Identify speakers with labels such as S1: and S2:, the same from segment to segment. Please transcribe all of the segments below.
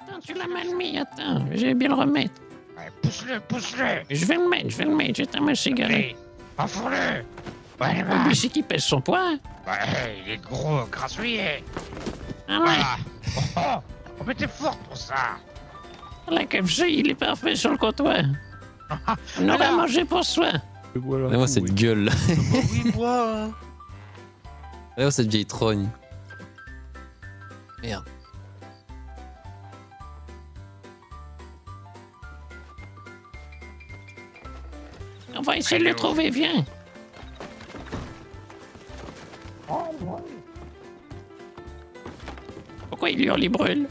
S1: Attends, tu l'as mal mis, attends, je vais bien le remettre.
S2: Ouais, pousse-le.
S1: Je vais le mettre, j'éteins ma cigarette.
S2: Allez, enfourre-le. Ouais,
S1: Oh, mais c'est qui pèse son poids, hein.
S2: Ouais, il est gros, grassouillet.
S1: Ah ouais,
S2: Voilà. Oh, mais t'es fort pour ça.
S1: la KFC, il est parfait sur le comptoir. On aura
S2: Alors
S1: mangé pour soi.
S3: Et voilà.
S4: Regarde-moi cette gueule là.
S5: Oui, bois.
S4: Regarde cette vieille trogne. Merde.
S1: On va essayer de le trouver, viens. Pourquoi il hurle, il brûle?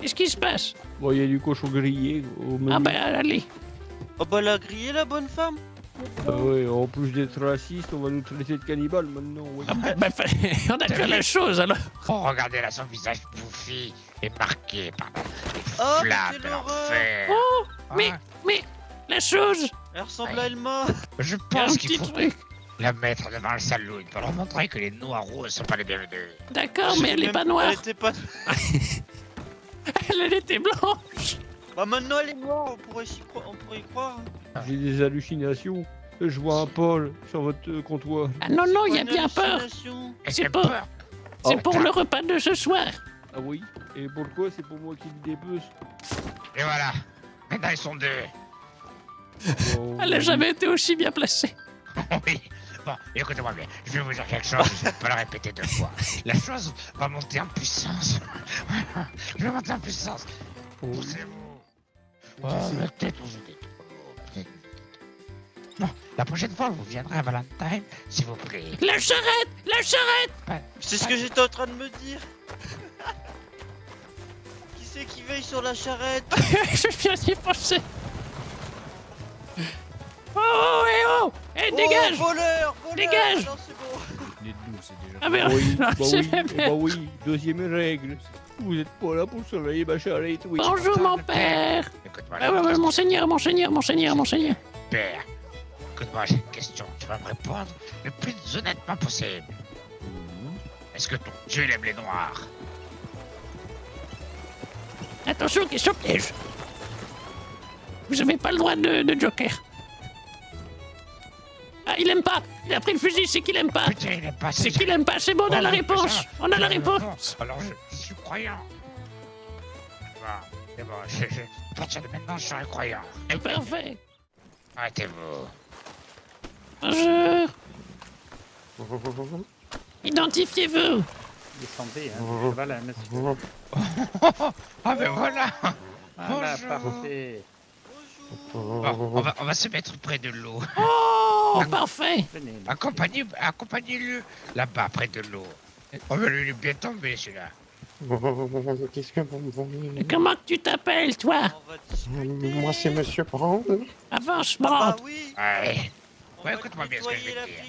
S1: Qu'est-ce qui se passe?
S3: Bon, il y a du cochon grillé au menu.
S1: Ah ben, allez.
S5: Oh bah, elle a grillé la bonne femme.
S3: Ah ouais, en plus d'être raciste, on va nous traiter de cannibales maintenant. Ouais.
S1: Ah ben, on a déjà la chose, alors.
S2: Oh, regardez là, son visage bouffi et marqué par les
S5: Oh, mais
S2: flammes
S5: quelle
S2: de
S5: horreur.
S2: l'enfer.
S1: Oh, mais,
S2: Ah,
S1: mais, la chose,
S5: Elle ressemble à Elma.
S2: je
S1: il y a un
S2: pense qu'il
S1: petit
S2: faut
S1: truc.
S2: la mettre devant le saloon pour leur montrer que les noirs sont pas les bienvenus.
S1: D'accord, mais elle est pas noire.
S5: Elle était pas...
S1: Elle était blanche.
S5: Bah maintenant elle est noire, on pourrait y croire.
S3: J'ai des hallucinations. Je vois un Paul sur votre comptoir.
S1: Ah non, non, il y a
S5: Une
S1: bien peur.
S5: hallucination.
S2: Et
S1: C'est
S2: j'ai
S1: pas-
S2: peur.
S1: C'est
S2: Oh,
S1: pour
S2: putain.
S1: le repas de ce soir.
S3: Ah oui. Et pourquoi c'est pour moi qui le dépece?
S2: Et voilà. Maintenant ils sont deux.
S3: Bon,
S1: Elle a jamais été aussi bien placée.
S2: Oui. Bon, écoutez-moi bien, je vais vous dire quelque chose, je ne vais pas le répéter deux fois. La chose va monter en puissance. Je vais monter en puissance. Poussez-vous. Oh, la tête, vous êtes... Non, la prochaine fois, vous viendrez à Valentine, s'il vous plaît.
S1: La charrette, la charrette.
S5: C'est ce que j'étais en train de me dire. Qui c'est qui veille sur la charrette?
S1: Je viens d'y penser. Oh, eh, dégage.
S5: Oh, voleur,
S1: Dégage.
S5: Non, c'est bon.
S1: Ah mais
S3: Oui, bah
S1: c'est
S3: oui,
S1: bien.
S3: bah oui, deuxième règle. Vous êtes pas là pour surveiller ma charrette, oui.
S1: Bonjour mon père.
S2: Écoute-moi,
S1: Ah ouais, monseigneur.
S2: Père, écoute-moi, j'ai une question. Tu vas me répondre le plus honnêtement possible. Est-ce que ton Dieu il aime les noirs?
S1: Attention, question piège. Vous avez pas le droit de joker. Ah, il aime pas. Il a pris le fusil, c'est qu'il aime pas.
S2: Putain, il aime pas
S1: C'est qu'il aime pas. C'est bon, on a la réponse. On a la réponse.
S2: Alors, je suis croyant. Bon, c'est bon, à partir de maintenant, je serai croyant.
S1: Parfait.
S2: Arrêtez-vous.
S1: Bonjour. Identifiez-vous.
S6: Descendez, hein. Voilà, monsieur.
S2: Ah ben voilà.
S6: Voilà,
S2: Bonjour.
S6: parfait.
S2: Bon, on va se mettre près de l'eau.
S1: Oh, parfait.
S6: Venez.
S2: Accompagnez-le là-bas, près de l'eau. Oh, mais lui, il est bien tombé, celui-là.
S7: Qu'est-ce que vous me voulez?
S1: Comment que tu t'appelles, toi?
S5: On va discuter.
S7: Moi, c'est Monsieur Brown.
S1: Avance,
S5: Ah
S1: Brand.
S5: oui.
S2: Ouais.
S5: On
S2: Ouais,
S5: va
S2: écoute-moi
S5: te
S2: bien ce que je
S5: nettoyer
S2: vais
S5: la
S2: te dire.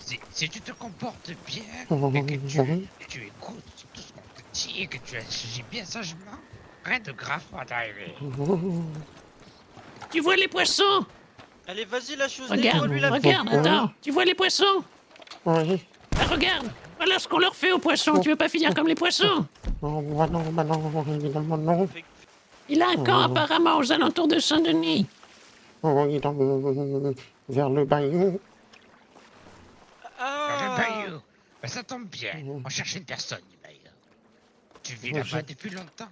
S5: figure.
S2: Si tu te comportes bien,
S7: Oui.
S2: et que tu écoutes tout ce qu'on te dit, et que tu agis bien sagement, rien de grave va t'arriver.
S1: Tu vois les poissons?
S5: Allez, vas-y, la chose
S1: Regarde,
S5: lui la
S1: regarde,
S5: figure.
S1: attends. Tu vois les poissons?
S7: Oui.
S1: Ah, regarde. Voilà ce qu'on leur fait aux poissons. Tu veux pas finir comme les poissons?
S7: Oh, bah non, évidemment non.
S1: Il a un camp apparemment aux alentours de Saint-Denis.
S7: Oui, vers le bayou.
S2: Dans le
S5: Ah.
S2: bayou. Ben, ça tombe bien. On cherche une personne du bayou. Tu vis là-bas depuis longtemps?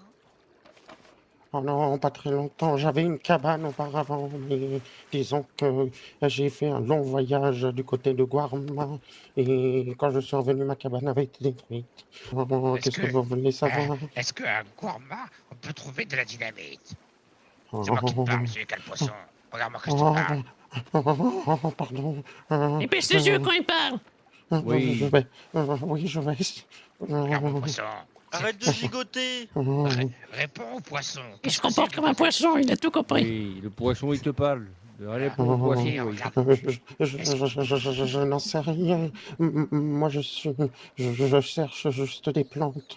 S7: Oh non, pas très longtemps. J'avais une cabane auparavant, mais disons que j'ai fait un long voyage du côté de Guarma, et quand je suis revenu, ma cabane avait été détruite. Oh,
S2: Est-ce
S7: qu'est-ce que
S2: que-
S7: vous voulez savoir?
S2: Est-ce qu'à Guarma, on peut trouver de la dynamite?
S7: Oh,
S2: C'est moi qui te parle, monsieur quel poisson. Regarde-moi que je te parle.
S7: pardon.
S1: Et ses yeux quand il parle.
S3: Oui.
S7: Je vais. Oui, je vais.
S2: Regarde-moi, poisson.
S5: Arrête de gigoter.
S2: Réponds au poisson.
S1: Il se comporte comme un poisson. Il a tout compris.
S3: Oui, le poisson, il te parle. Réponds au poisson,
S2: Ok,
S3: oui.
S2: regarde.
S7: Je n'en sais rien. Moi, je cherche juste des plantes.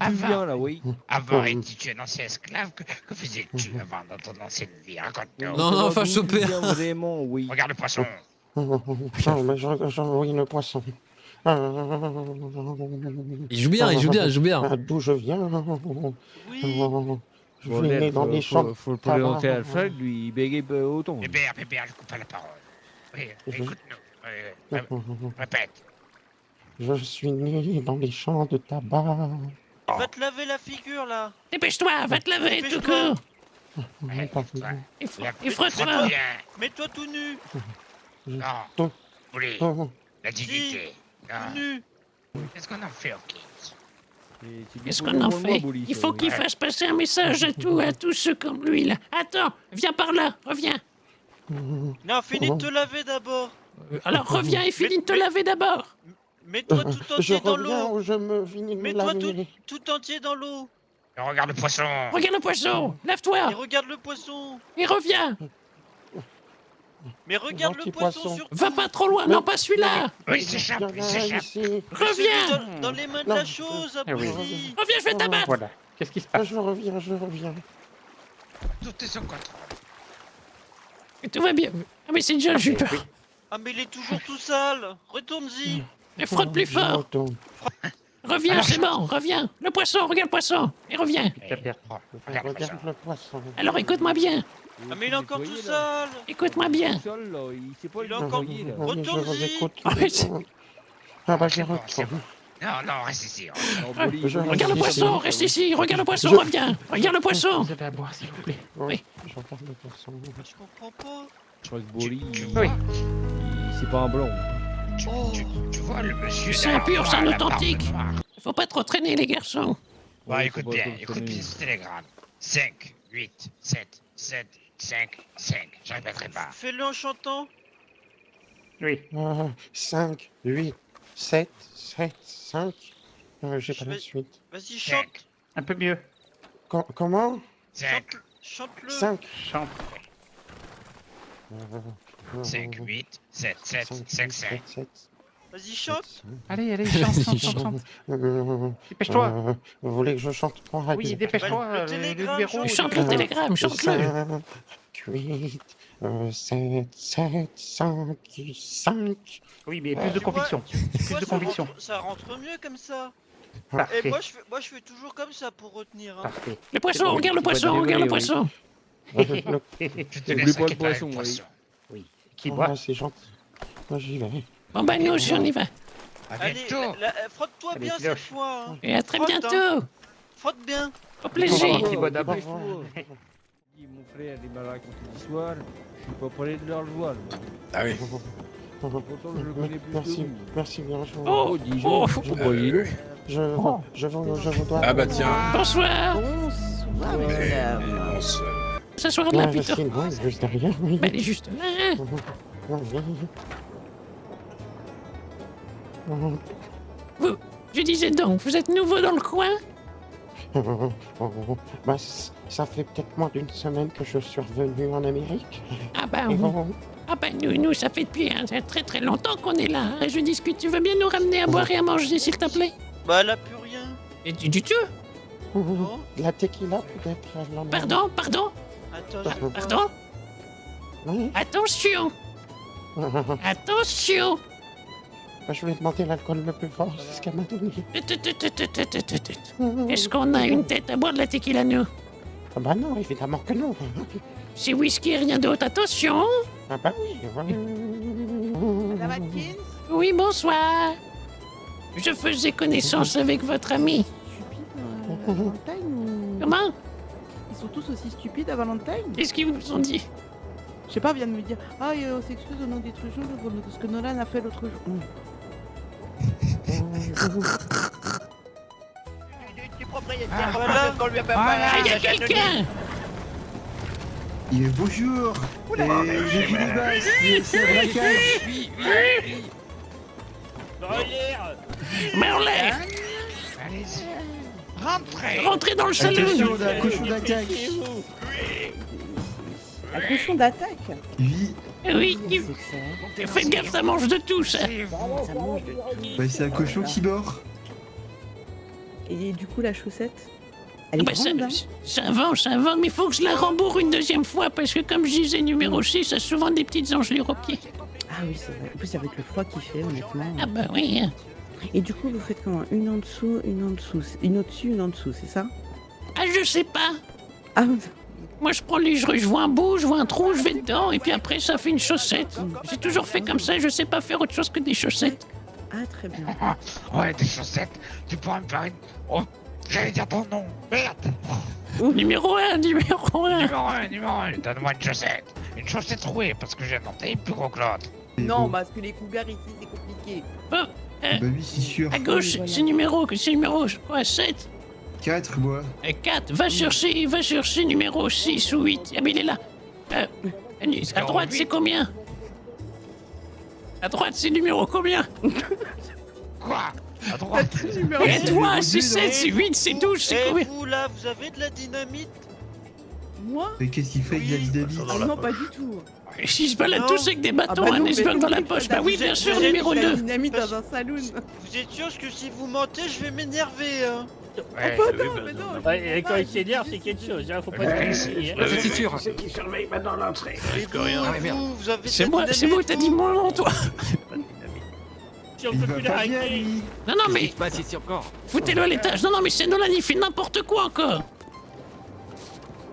S3: Tu viens là, oui.
S2: Avant, étais-tu un ancien esclave? Que faisais-tu avant dans ton ancienne vie? Raconte-nous.
S4: Non, fâche au
S3: Tu viens
S4: père.
S3: vraiment, oui.
S2: Regarde le poisson.
S7: Non, mais oui, le poisson.
S4: Il joue bien, il joue bien, il joue bien.
S7: D'où je viens.
S5: Oui.
S7: Je
S3: Bon,
S7: suis né
S3: Ned,
S7: dans les champs.
S3: faut le présenter à
S7: tabac.
S3: Alfred, lui, il bégaye pas autant.
S2: Bébert, je coupe pas la parole. Oui, écoute-nous. Répète.
S7: Je suis né dans les champs de tabac.
S5: Va te laver la figure là.
S1: Dépêche-toi, va te laver, tout
S5: Dépêche-toi.
S1: court.
S2: Ouais, toi.
S1: Et, fr-
S2: La-
S1: et frotte-toi.
S2: Bien.
S5: Mets-toi tout nu.
S2: Non.
S7: Tout.
S2: Oui,
S7: Oh,
S2: la dignité.
S5: Tout
S2: Non.
S5: nu.
S2: Qu'est-ce qu'on en fait, Hawkins?
S1: Qu'est-ce qu'on en fait? Il faut qu'il fasse passer un message à tous ceux comme lui, là. Attends, viens par là, reviens.
S5: Non, finis de te laver d'abord.
S1: Alors reviens et finis de te laver d'abord.
S5: Mets-toi tout
S7: je
S5: entier dans
S7: reviens
S5: l'eau.
S7: ou je me finis de me
S5: Mets-toi
S7: laver.
S5: tout entier dans l'eau.
S2: Regarde le poisson.
S1: Regarde le poisson, lave-toi
S5: Et regarde le poisson.
S1: et reviens.
S5: Mais regarde
S7: Gentil
S5: le poisson
S7: poisson.
S5: surtout.
S1: Va pas trop loin, non pas celui-là.
S2: Oui, il s'échappe,
S7: Il y
S2: il
S7: en a un
S2: s'échappe.
S7: ici.
S1: Reviens.
S5: Celui dans les mains de
S7: Non.
S5: la chose, abruti.
S1: Reviens, je vais t'abattre.
S6: Voilà. Qu'est-ce qui se passe?
S7: Je reviens.
S2: Tout est sous contrôle.
S1: Tout va bien. Ah mais c'est John, j'ai eu peur.
S5: Ah mais il est toujours tout sale. Retourne-y.
S1: Mais frotte plus
S7: Je
S1: fort.
S7: retourne.
S1: Reviens, c'est bon, reviens. Le poisson, regarde le poisson. Et reviens.
S2: Regarde le
S7: Regarde
S2: poisson.
S7: le poisson.
S1: Alors écoute-moi bien.
S5: Ah mais il est encore tout sale.
S1: Écoute-moi bien.
S3: Il sait pas
S5: Il
S3: le
S5: est encore-
S3: nettoyer, là.
S7: Oui, je vous
S5: Retourne-y.
S7: écoute.
S1: Ah, mais c'est-
S7: Ah bah j'y
S2: C'est bon, c'est
S7: retourne.
S2: Non, reste ici.
S3: Alors, Bolly,
S7: Je-
S3: Bolly,
S1: Regarde le
S3: il sait
S1: poisson,
S3: pas
S1: reste
S3: le
S1: ici. Regarde le poisson,
S7: Je-
S1: reviens. Regarde le poisson.
S6: Vous avez à boire, s'il vous plaît.
S7: Oui, je regarde le poisson.
S5: Je comprends pas.
S3: Je crois que Bolly,
S2: Tu
S3: il-
S2: vois,
S3: c'est pas un blanc.
S2: tu vois le monsieur.
S1: C'est un
S2: derrière
S1: pur,
S2: moi,
S1: c'est un
S2: la barbe
S1: authentique.
S2: noire.
S1: Faut pas trop traîner les garçons.
S2: Bon,
S3: Ouais,
S2: écoute
S3: faut pas
S2: bien,
S3: trop le
S2: écoute
S3: traîner.
S2: bien ce télégramme. 5, 8, 7, 7, 5, 5. Je répéterai pas.
S5: Fais-le en chantant.
S6: Oui.
S7: 5, 8, 7, 7, 5. J'ai pas
S5: Je
S7: la
S5: vais-
S7: suite.
S5: Vas-y, chante.
S2: 5,
S6: Un peu mieux.
S7: Comment
S2: 5,
S5: Chante-le.
S7: 5.
S6: Chante.
S2: 5, 8, 7, 7, 5, 5.
S7: 7.
S5: Vas-y, chante.
S6: Allez, chante. Dépêche-toi.
S7: Vous voulez que je chante pour
S6: Oui, dépêche-toi.
S5: Le
S6: Le
S5: télégramme,
S6: numéro.
S1: Chante le télégramme, chante-le.
S7: 5, 8, 7, 7, 5, 5.
S6: Oui, mais plus de
S5: Tu vois,
S6: conviction.
S5: tu
S6: Plus
S5: vois,
S6: de conviction.
S5: ça rentre mieux comme ça. Et
S6: Parfait.
S5: moi je fais toujours comme ça pour retenir. Hein.
S6: Parfait.
S1: Le poisson,
S3: bon,
S1: regarde le
S3: tu vas
S1: poisson,
S3: te
S1: regarde le
S3: débrouiller,
S1: poisson.
S2: Je te
S3: N'oublie
S2: laisse
S3: pas le
S2: récupérer
S3: poisson,
S2: le poisson.
S6: Qui boit?
S7: C'est gentil. Moi j'y vais.
S1: Bon bah nous aussi on y va.
S2: À
S5: Allez,
S2: bientôt.
S5: frotte-toi
S6: Allez,
S5: bien
S6: Piloche.
S5: cette fois. Hein.
S1: Et à très
S5: Frotte, hein.
S1: bientôt.
S5: Frotte bien.
S1: Au plaisir.
S6: Qui boit d'abord.
S3: Mon frère est malade contre l'histoire. Je suis pas prêt de leur le voir. moi.
S2: Ah oui.
S3: Pourtant, je le connais plus que
S7: Merci,
S3: lui.
S7: merci bien.
S1: Oh,
S3: dis
S1: oh.
S3: donc, vous voyez le.
S7: Je vous dois.
S8: Ah bah tiens.
S1: Bonsoir.
S9: Bonsoir, mesdames.
S1: S'asseoir de là
S7: Ouais,
S1: plutôt.
S7: c'est loin, juste derrière. Oui.
S1: Bah elle est juste là. Je disais donc, vous êtes nouveau dans le coin?
S7: Bah, ça fait peut-être moins d'une semaine que je suis revenu en Amérique.
S1: Ah bah,
S7: Et
S1: vous-
S7: bon,
S1: ah bah nous ça fait depuis très très longtemps qu'on est là. Hein. Je discute, tu veux bien nous ramener à boire et à manger s'il te plaît?
S5: Bah elle a plus rien.
S1: Et du tout?
S5: Non.
S7: la tequila peut-être. elle en a-
S1: Pardon, pardon,
S5: Attends, je vais voir.
S1: pardon?
S7: Oui.
S1: Attention, attention.
S7: Bah, je vais demander l'alcool le plus fort, c'est ce qu'elle m'a donné.
S1: Est-ce qu'on a une tête à boire de la tequila nous?
S7: Ah bah non, évidemment que non.
S1: C'est whisky et rien d'autre, attention.
S7: Ah bah oui.
S9: Madame Atkins?
S1: Oui, bonsoir. Je faisais connaissance avec votre ami.
S9: Stupide à Valentine ou...
S1: Comment?
S9: Ils sont tous aussi stupides à Valentine?
S1: Qu'est-ce qu'ils vous ont dit?
S9: Je sais pas, vient de me dire ah, et on s'excuse au nom des trucs de ce que Nolan a fait l'autre jour.
S5: Du propriétaire, voilà.
S1: Ah, il y a quelqu'un!
S8: Bonjour. J'ai vu les bases, c'est un braquage.
S1: Merlet!
S2: Allez-y. Rentrez.
S1: Rentrez dans le salon!
S8: Attention, on a un cochon d'attaque.
S9: Un cochon d'attaque?
S8: Oui,
S1: Oui,
S9: Qu'est-ce que c'est que ça?
S1: faites gaffe, ça mange de tout, ça!
S9: Ça mange de tout.
S8: bah, c'est un cochon qui mord.
S9: Et du coup, la chaussette? Elle est
S1: Bah,
S9: grande, hein?
S1: ça va, mais faut que je la rembourre une deuxième fois, parce que comme je disais, numéro 6, ça a souvent des petites engelures aux pieds.
S9: Ah oui, c'est vrai. En plus, avec le froid qu'il fait, honnêtement.
S1: Ah bah oui, hein.
S9: Et du coup, vous faites comment? Une en dessous, une en dessous. Une au-dessus, une en dessous, c'est ça?
S1: Ah, je sais pas.
S9: Ah,
S1: Moi, je prends je vois un bout, je vois un trou, je vais dedans, et puis après, ça fait une chaussette. J'ai toujours fait comme ça, je sais pas faire autre chose que des chaussettes.
S9: ah très bien.
S2: Ouais, des chaussettes. Tu pourrais me faire une... Oh, j'allais dire ton nom. Merde.
S1: Numéro 1, numéro 1.
S2: Numéro 1. Donne-moi une chaussette. Une chaussette rouée, parce que j'ai un dentaire plus gros que l'autre.
S9: Non, parce que les cougars ici, c'est compliqué.
S1: Oh,
S8: Bah oui, c'est sûr.
S1: à gauche,
S9: voilà.
S1: c'est numéro, quoi, 7
S8: 4, moi.
S1: et 4. Va chercher numéro 6 ou 8. Ah, mais il est là. À droite, c'est combien? À droite, c'est numéro combien?
S2: Quoi? À droite.
S1: Et toi, c'est 7, c'est 8, c'est 12, c'est
S5: Et
S1: combien?
S5: vous là, vous avez de la dynamite?
S9: Moi?
S8: Mais qu'est-ce qu'il fait avec la dynamite?
S9: Ah non, pas du tout.
S1: S'ils se baladent
S5: Non.
S1: tous avec des bâtons,
S9: Ah bah
S1: un
S9: non,
S1: iceberg
S9: mais
S1: dans la
S9: c'est
S1: poche.
S9: pas
S1: Bah oui,
S5: vous
S1: bien
S5: êtes-
S1: sûr,
S5: vous êtes
S1: numéro
S5: la
S1: 2.
S9: Dynamite dans un saloon.
S5: Vous êtes sûr que si vous mentez, je vais m'énerver, hein?
S2: Ouais.
S9: Mais non,
S10: Ouais, et quand il s'énerve, c'est quelque chose, hein, faut pas
S2: Ouais,
S10: se
S2: c'est-
S4: C'est sûr.
S5: Et vous avez de
S1: C'est
S5: la
S1: moi,
S5: dynamite,
S1: t'as
S5: vous
S1: dit mon nom, toi.
S10: Si on
S8: Il
S10: peut
S8: va
S10: plus
S8: pas bien,
S10: l'arrêter.
S8: lui.
S1: Non, non, mais foutez-le à l'étage. Non, non, mais c'est Nolan, il fait n'importe quoi encore.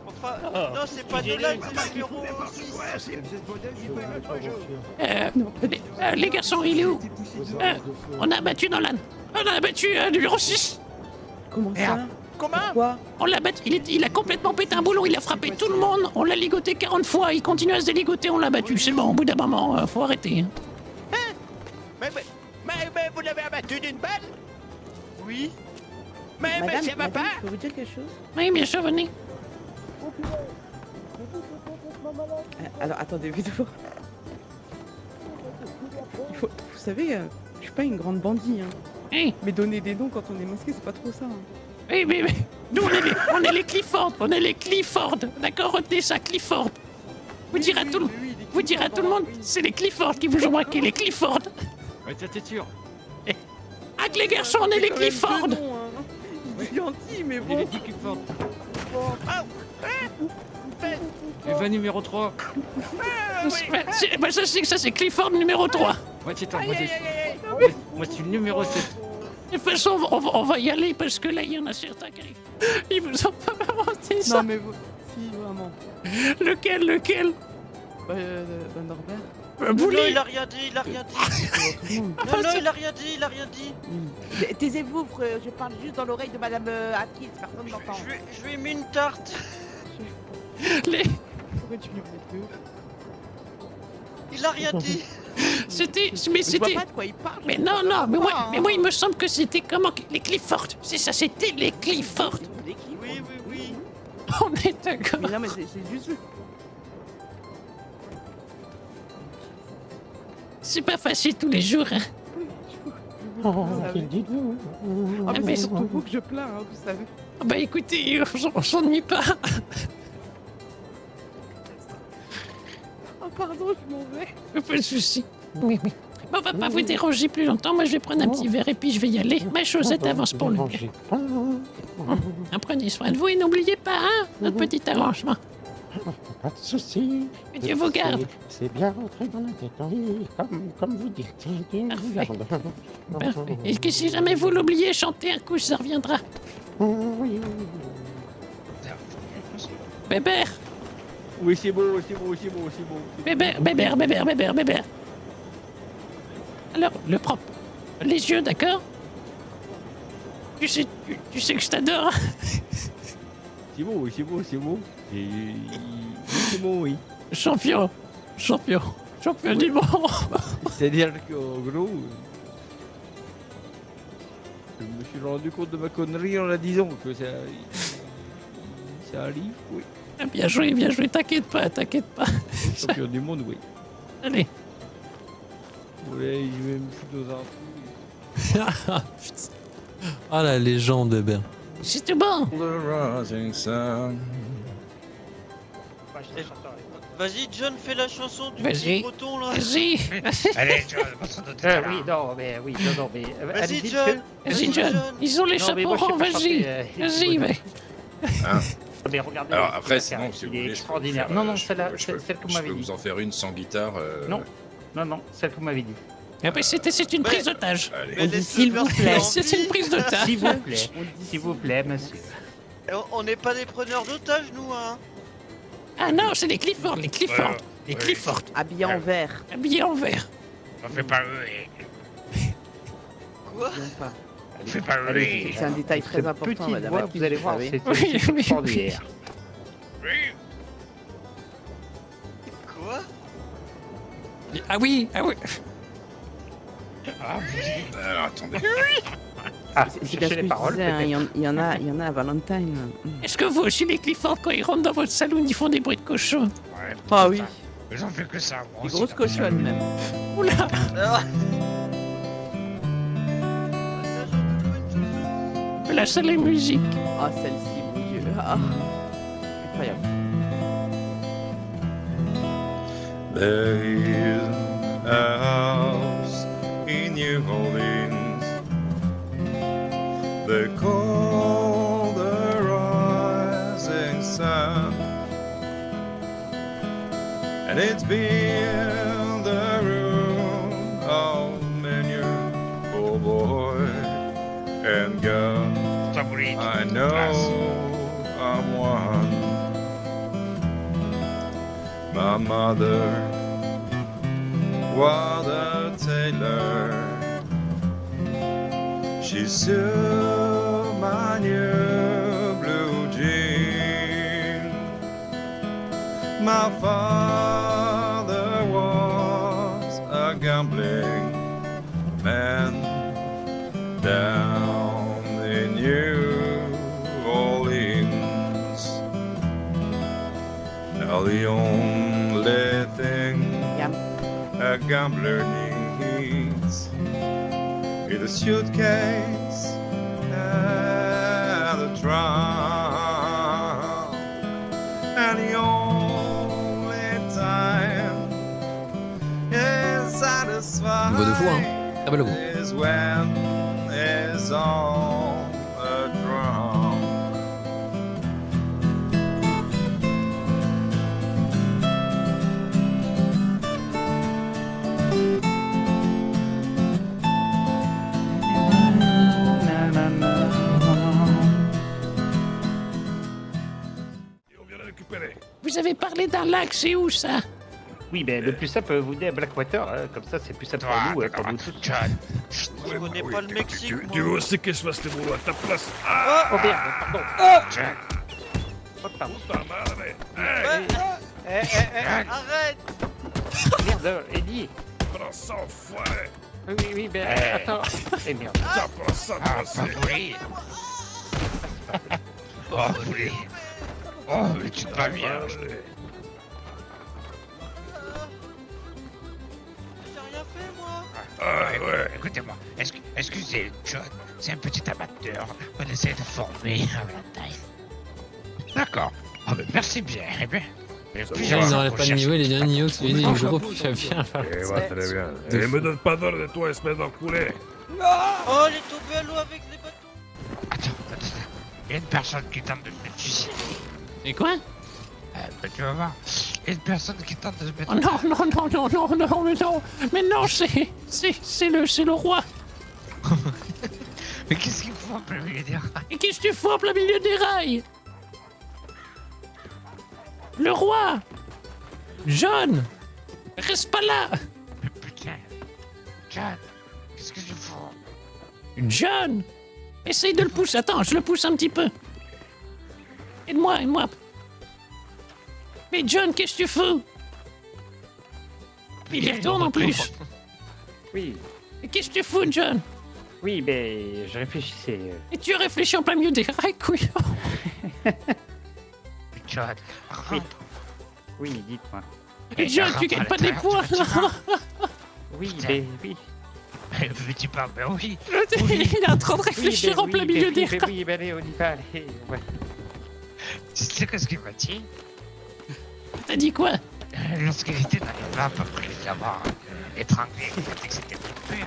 S5: Enfin,
S10: Oh,
S5: non, c'est pas
S10: j'ai
S5: Nolan,
S10: lu.
S5: c'est le numéro 6.
S1: Les garçons, il est où? On a abattu Nolan. On a abattu numéro 6.
S9: Comment ça?
S2: Merde.
S9: Pourquoi?
S1: On l'a battu. Il a complètement pété un boulon. Il a frappé tout le monde. On l'a ligoté 40 fois. Il continue à se déligoter. On l'a battu. C'est bon, au bout d'un moment, faut arrêter.
S5: Mais vous l'avez abattu d'une balle? Oui.
S9: Madame, madame, je peux vous dire quelque chose?
S1: Oui, bien sûr, venez.
S9: Alors, attendez, vite voir. Vous savez, je suis pas une grande bandit, hein.
S1: Oui,
S9: Mais donner des noms quand on est masqué, c'est pas trop ça. Hein.
S1: oui, mais nous, on est les Clifford. On est les Clifford. D'accord, retenez ça, Clifford. Vous direz à tout le Vous direz à tout le monde, c'est les Clifford qui vous ont braqué, les Clifford.
S3: Ouais, t'es sûr.
S1: Ah, que les garçons, on est les Clifford.
S9: C'est gentil, mais
S3: Il
S9: bon.
S3: est dit Clifford. Et va numéro 3.
S1: Ça, c'est Clifford numéro 3.
S3: Ouais, c'est toi, moi, je suis le numéro 7.
S1: De toute façon, on va y aller parce que là, il y en a certains qui arrivent. Ils vous ont pas inventé ça.
S9: Non, mais vous. Si, vraiment.
S1: Lequel
S9: Norbert.
S5: Non,
S1: Bouli.
S5: il a rien dit, il a rien dit.
S9: Tout le monde.
S5: Non, il a rien dit, il a rien dit.
S9: Taisez-vous, frère, je parle juste dans l'oreille de madame Atkins, personne n'entend.
S5: Je lui ai mis une tarte.
S1: Les-
S9: Pourquoi tu lui mets deux?
S5: Il a rien dit.
S1: C'était... Mais
S9: Je vois
S1: c'était...
S9: pas de quoi il parle.
S1: Mais
S9: je
S1: non,
S9: comprends
S1: non,
S9: pas,
S1: mais moi, il me semble que c'était comment... Les Clifford. C'est ça, c'était les Clifford.
S9: C'est qui,
S5: Oui, oui, oui.
S1: On est d'accord.
S9: Mais non, mais c'est juste.
S1: C'est pas facile tous les jours, hein.
S7: Oh,
S9: Vous savez.
S7: qu'il dites-vous?
S9: Ah, mais
S1: mais-
S9: c'est surtout vous que je plains, hein, vous savez.
S1: Ah bah écoutez, on s'ennuie pas.
S9: Oh, pardon, je m'en vais.
S1: Pas de soucis. Oui, oui. Bon, on va pas vous déranger plus longtemps. Moi, je vais prendre un petit verre et puis je vais y aller. Ma chaussette avance pour le bien. Prenez soin de vous et n'oubliez pas, hein, notre petit arrangement.
S7: Pas de soucis.
S1: Que Dieu vous garde.
S7: C'est bien rentré dans la tête, oui, comme vous dites. Dieu vous garde.
S1: Parfait. Et que si jamais vous l'oubliez, chantez un coup, ça reviendra.
S7: Oui.
S1: Bébert,
S3: Oui, c'est beau, c'est beau, c'est beau, c'est beau.
S1: bébert. Alors, le propre. Les yeux, d'accord? Tu sais que je t'adore.
S3: C'est beau, oui, c'est beau, c'est beau. Et... C'est beau, oui.
S1: Champion du monde.
S3: C'est-à-dire qu'en gros, je me suis rendu compte de ma connerie en la disant que ça arrive, oui.
S1: Bien joué, t'inquiète pas.
S3: Champion du monde, oui.
S1: Allez.
S3: Ouais, je vais me foutre dans un trou.
S4: Putain. Ah la légende, bébé.
S1: C'est tout bon.
S5: Vas-y, John, fais la chanson du
S1: Vas-y.
S5: petit breton là.
S1: Vas-y,
S2: Allez, tu vas passer de terrain.
S6: Oui, non, mais
S5: Vas-y,
S6: allez-y,
S5: John.
S1: vas-y, John. Ils ont les
S6: Non, mais
S1: chapeaux
S6: moi, je sais
S1: ronds,
S6: pas
S1: vas-y.
S6: chanter,
S1: Vas-y, mais.
S6: Mais regardez.
S11: Alors après,
S6: la
S11: sinon,
S6: carrière,
S11: si vous
S6: il est
S11: voulez,
S6: extraordinaire. Non, non, celle-là,
S11: je
S6: celle que vous
S11: peux
S6: m'avez
S11: vous
S6: dit.
S11: en faire une sans guitare.
S6: Non. Non, non, celle que vous m'avez dit.
S1: Ah bah c'est une prise d'otage.
S9: On dit s'il vous plaît.
S1: C'est une prise d'otage.
S10: S'il vous plaît.
S9: On dit
S10: S'il vous plaît, monsieur.
S5: On n'est pas des preneurs d'otages, nous, hein.
S1: Ah non, c'est les Clifford, les Clifford. Les
S2: oui.
S1: Clifford,
S9: habillé en vert.
S1: habillés en vert.
S2: On fait pas hurler.
S5: Quoi?
S9: Non, pas.
S2: On fait pas hurler.
S9: C'est un détail très
S10: Cette
S9: important,
S10: petite
S9: madame.
S10: voix,
S9: Atkins,
S10: vous allez voir,
S9: savez.
S10: c'est
S1: Oui, oui,
S10: extraordinaire.
S2: Oui.
S5: Quoi?
S1: Ah oui, ah oui.
S2: Ah oui.
S8: Attendez.
S10: Ah,
S9: C'est bien ce
S10: cherchez
S9: que
S10: les
S9: je
S10: paroles,
S9: disais, hein,
S10: peut-être.
S9: il y en a à Valentine.
S1: Est-ce que vous aussi, les Clifford, quand ils rentrent dans votre salon, ils font des bruits de cochon?
S2: Ouais,
S9: Ah oui,
S2: mais j'en fais que ça, moi
S9: des
S2: aussi.
S9: grosses
S2: dans ma
S9: cochonnes même.
S1: Oula.
S5: Ah. Ça, j'entends une chanson.
S1: La salle de musique.
S9: Ah, celle-ci, mon Dieu. Ah. Incroyable.
S8: There is a house in New Orleans. They call the rising sun, and it's been the room of many a boy and girl.
S2: Tabouret,
S8: I
S2: classe.
S8: know I'm one. My mother was a tailor. She sewed my new blue jean. My father was a gambling man down in New Orleans. Now the only thing
S9: Yum.
S8: a gambler needs is a suitcase and a trunk. And the only time is satisfied
S4: Une voix de fou, hein. Très belle voix.
S8: is when is on a drum.
S1: Vous avez parlé d'un lac, c'est où ça?
S10: Oui, ben le plus simple, vous venez à Blackwater, hein, comme ça c'est plus simple
S2: Toi,
S10: pour nous,
S2: d'accord,
S10: pour nous tous.
S2: John.
S5: Je connais pas le Mexique, moi.
S8: Tu veux aussi que je fasse le boulot à ta place?
S10: Oh merde, pardon.
S2: John.
S10: Oh, pardon.
S8: Puta madre!
S5: Arrête!
S10: Merde, Eddie.
S8: Prends ça, enfoiré!
S10: Oui, ben attends. Eh merde.
S8: Ça, prends ça,
S2: Ah,
S8: toi aussi.
S2: Tabouret. Oh, Tabouret. Oh, mais tu te vas bien.
S5: J'ai rien fait, moi.
S8: Ouais.
S2: Écoutez-moi, excusez John, c'est un petit amateur qu'on essaie de former à Valentine. D'accord. Ah ben merci bien, eh bien. Et puis,
S4: Il n'enlève pas de niveau, il est bien niveau, c'est une gros puis ça vient.
S8: Très bien. Et me donne pas d'ordre de toi, espèce d'enculé.
S5: Oh, elle est tombée à l'eau avec les bâtons.
S2: Attends. Il y a une personne qui tente de se mettre suicide.
S1: Et quoi?
S2: Ben, tu vas voir. Il y a une personne qui tente de se mettre...
S1: Oh non, mais non, c'est le roi.
S2: Mais qu'est-ce qu'il faut en plein milieu des rails?
S1: Et qu'est-ce que tu fous en plein milieu des rails? Le roi! John! Reste pas là!
S2: Mais putain. John, qu'est-ce que tu fous?
S1: John! Essaye de le pousser. Attends, je le pousse un petit peu. Aide-moi. Mais John, qu'est-ce que tu fous? Il y retourne en plus.
S10: Oui,
S1: Mais qu'est-ce que tu fous, John?
S10: oui, ben je réfléchissais.
S1: Et tu réfléchis en plein milieu des rails, couillon.
S2: John, rentre.
S10: Oui, dites-moi.
S1: Et John, tu gagnes pas des points.
S10: Oui,
S2: Putain.
S10: ben oui.
S2: Mais tu parles, ben oui.
S1: Il est en train de réfléchir
S10: ben
S1: en plein
S10: oui,
S1: milieu
S10: ben
S1: des
S10: oui, ben
S1: rails.
S10: oui, ben allez, on y va, allez. Ouais.
S2: Tu sais qu'est-ce qu'il m'a dit?
S1: T'as dit quoi?
S2: Lorsqu'il était dans les vapes après les avoir étranglés, il a dit que c'était mon père.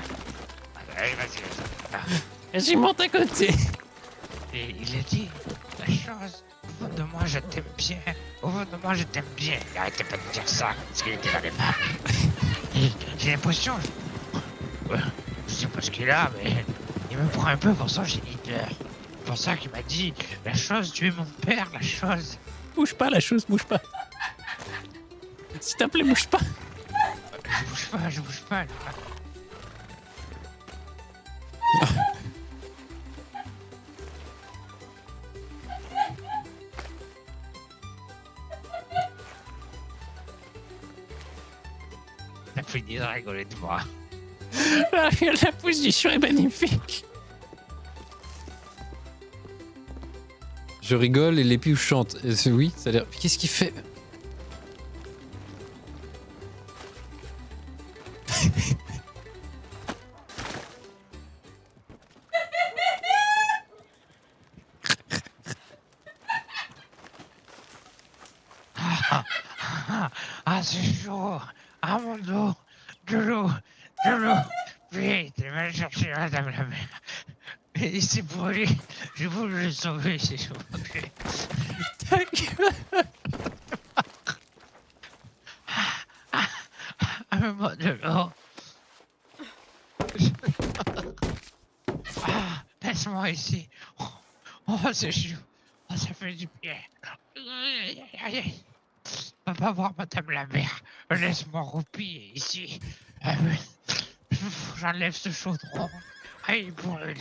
S2: Allez, vas-y.
S1: Vas-y, monte à côté.
S2: Et il a dit la chose. Au fond de moi, je t'aime bien. Au fond de moi, je t'aime bien. Il arrêtait pas de dire ça, parce qu'il était dans les vapes. Et j'ai l'impression, Je sais pas ce qu'il a, mais il me prend un peu pour son géniteur. C'est pour ça qu'il m'a dit, la chose, tu es mon père, la chose.
S1: Bouge pas, la chose, bouge pas. S'il te plaît, bouge pas.
S2: Je bouge pas. T'as fini de rigoler de moi.
S1: Ah, la position est magnifique.
S4: Je rigole et les pious chantent. Oui, ça a l'air. Qu'est-ce qu'il fait?
S2: Ah, c'est chaud. Ah, mon dos. De l'eau. Vite, va chercher madame la mère. Il s'est brûlé. J'ai voulu le sauver, il s'est brûlé. Amène-moi de l'eau. Ah, laisse-moi ici. Oh, c'est chaud. Oh, ça fait du bien. Va pas voir madame la mère. Laisse-moi roupiller ici. J'enlève ce chaudron. Ah, il brûle.